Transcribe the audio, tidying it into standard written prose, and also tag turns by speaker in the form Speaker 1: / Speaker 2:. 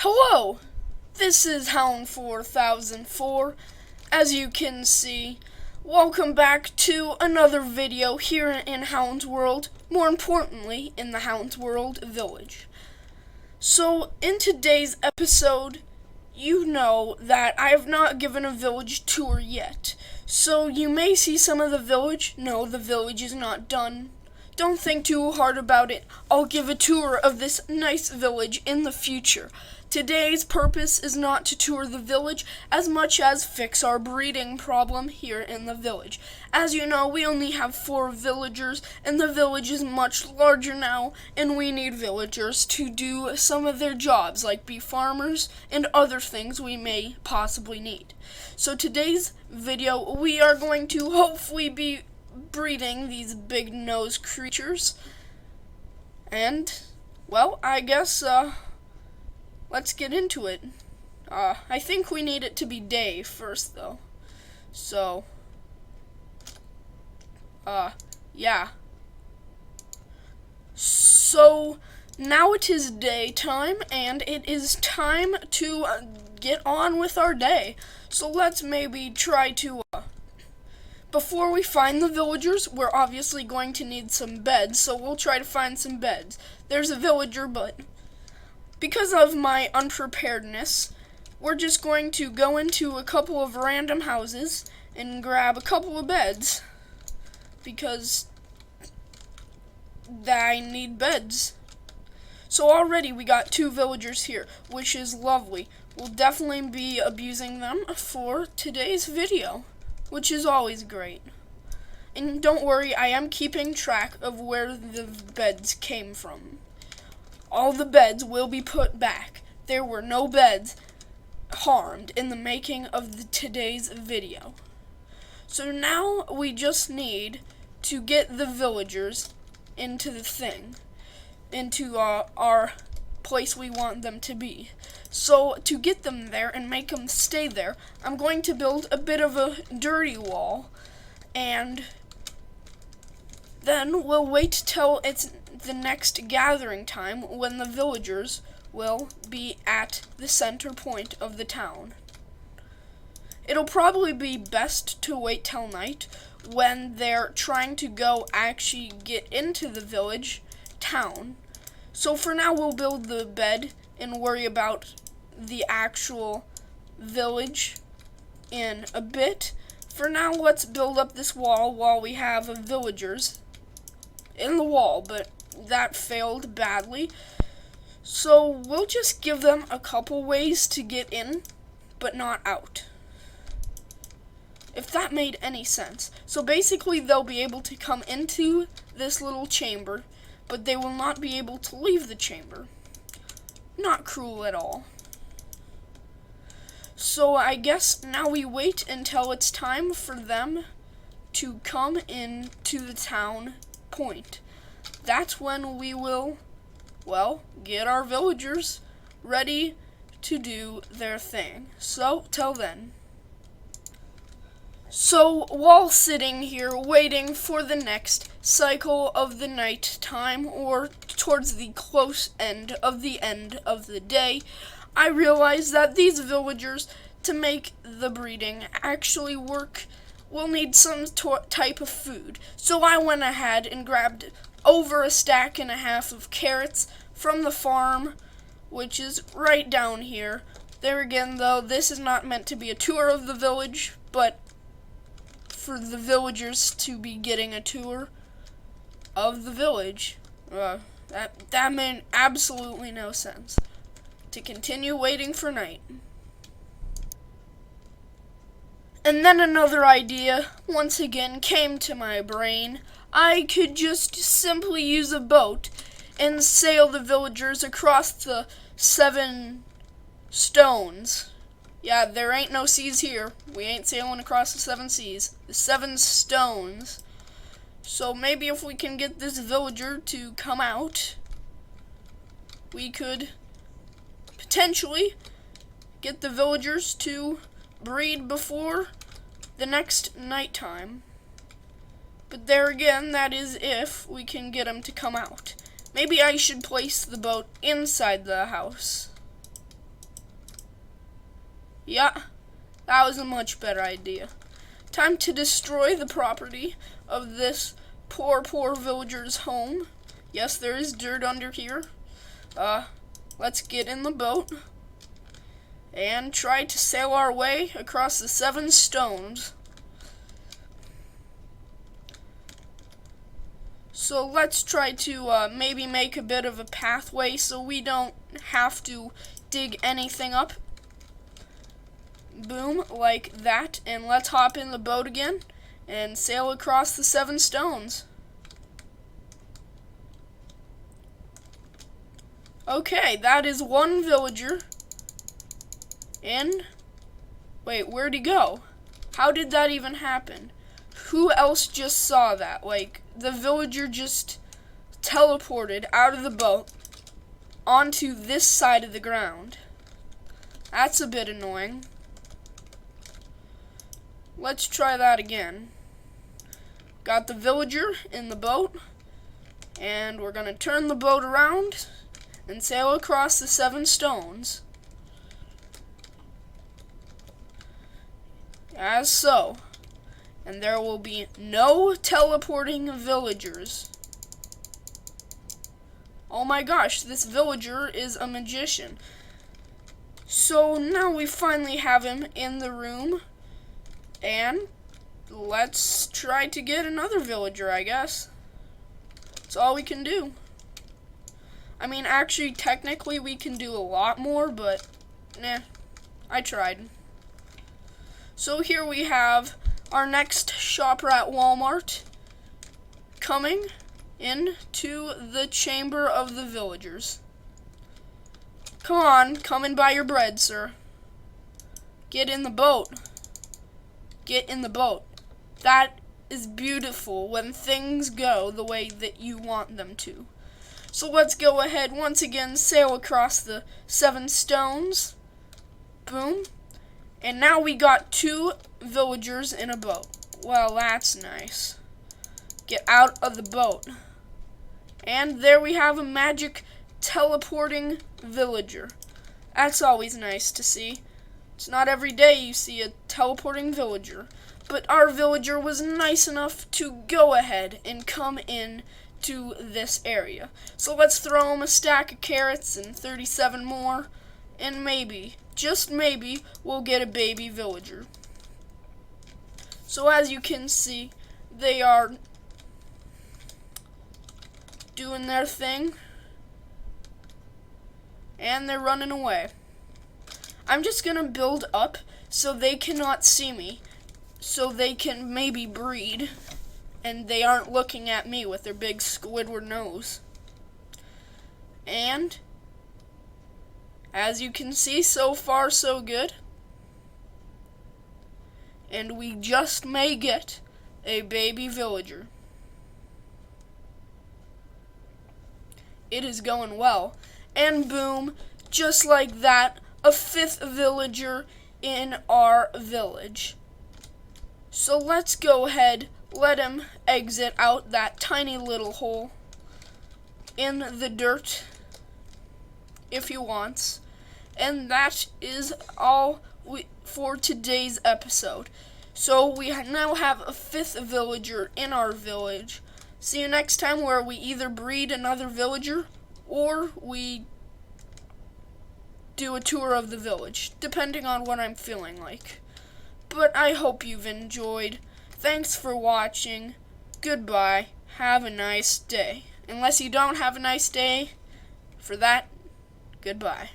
Speaker 1: Hello, this is Hound 4004. As you can see, welcome back to another video here in Hound's World, more importantly, in the Hound's World village. So, in today's episode, you know that I have not given a village tour yet. So, you may see some of the village. No, the village is not done. Don't think too hard about it. I'll give a tour of this nice village in the future. Today's purpose is not to tour the village as much as fix our breeding problem here in the village. As you know, we only have 4 villagers, and the village is much larger now, and we need villagers to do some of their jobs, like be farmers and other things we may possibly need. So today's video, we are going to hopefully be breeding these big nose creatures. And, well, I guess, let's get into it. I think we need it to be day first, though. So, yeah. So, now it is daytime, and it is time to get on with our day. So let's maybe try to, before we find the villagers, we're obviously going to need some beds, so we'll try to find some beds. There's a villager, but because of my unpreparedness, we're just going to go into a couple of random houses and grab a couple of beds, because I need beds. So already we got 2 villagers here, which is lovely. We'll definitely be abusing them for today's video, which is always great. And don't worry, I am keeping track of where the beds came from. All the beds will be put back. There were no beds harmed in the making of today's video. So now we just need to get the villagers into the thing, into our place we want them to be. So to get them there and make them stay there, I'm going to build a bit of a dirty wall, and then we'll wait till it's the next gathering time when the villagers will be at the center point of the town. It'll probably be best to wait till night when they're trying to go actually get into the village town. So for now we'll build the bed and worry about the actual village in a bit. For now, let's build up this wall while we have villagers in the wall, but that failed badly. So we'll just give them a couple ways to get in, but not out. If that made any sense. So basically they'll be able to come into this little chamber, but they will not be able to leave the chamber. Not cruel at all. So I guess now we wait until it's time for them to come into the town point. That's when we will, well, get our villagers ready to do their thing. So, till then. So, while sitting here waiting for the next cycle of the night time, or towards the close end of the day, I realized that these villagers, to make the breeding actually work, will need some type of food. So I went ahead and grabbed over 1.5 stacks of carrots from the farm, which is right down here. There again, though, this is not meant to be a tour of the village, but for the villagers to be getting a tour of the village. That made absolutely no sense. To continue waiting for night. And then another idea once again came to my brain. I could just simply use a boat and sail the villagers across the 7 stones. Yeah, there ain't no seas here. We ain't sailing across the 7 seas. The 7 stones. So maybe if we can get this villager to come out, we could potentially get the villagers to breed before the next nighttime. But there again, that is if we can get them to come out. Maybe I should place the boat inside the house. Yeah, that was a much better idea. Time to destroy the property of this poor villager's home. Yes, there is dirt under here. Let's get in the boat and try to sail our way across the 7 stones. So let's try to maybe make a bit of a pathway so we don't have to dig anything up. Boom, like that. And let's hop in the boat again and sail across the 7 stones. Okay, that is 1 villager. And wait, where'd he go? How did that even happen? Who else just saw that? Like, the villager just teleported out of the boat onto this side of the ground. That's a bit annoying. Let's try that again. Got the villager in the boat, and we're gonna turn the boat around and sail across the 7 stones. As so. And there will be no teleporting villagers. Oh my gosh, this villager is a magician. So now we finally have him in the room. And let's try to get another villager, I guess. That's all we can do. I mean, actually, technically we can do a lot more, but nah, I tried. So here we have our next shopper at Walmart coming into the chamber of the villagers. Come on, come and buy your bread, sir. Get in the boat. Get in the boat. That is beautiful when things go the way that you want them to. So let's go ahead once again, sail across the 7 stones. Boom. And now we got 2 villagers in a boat. Well, that's nice. Get out of the boat. And there we have a magic teleporting villager. That's always nice to see. It's not every day you see a teleporting villager. But our villager was nice enough to go ahead and come in to this area. So let's throw him a stack of carrots and 37 more. And maybe, just maybe, we'll get a baby villager. So as you can see, they are doing their thing. And they're running away. I'm just gonna build up so they cannot see me. So they can maybe breed. And they aren't looking at me with their big Squidward nose. And as you can see, so far so good. And we just may get a baby villager. It is going well. And boom, just like that, a 5th villager in our village. So let's go ahead, let him exit out that tiny little hole in the dirt if he wants. And that is all for today's episode. So we now have a 5th villager in our village. See you next time, where we either breed another villager or we do a tour of the village, depending on what I'm feeling like. But I hope you've enjoyed. Thanks for watching. Goodbye. Have a nice day. Unless you don't have a nice day, for that, goodbye.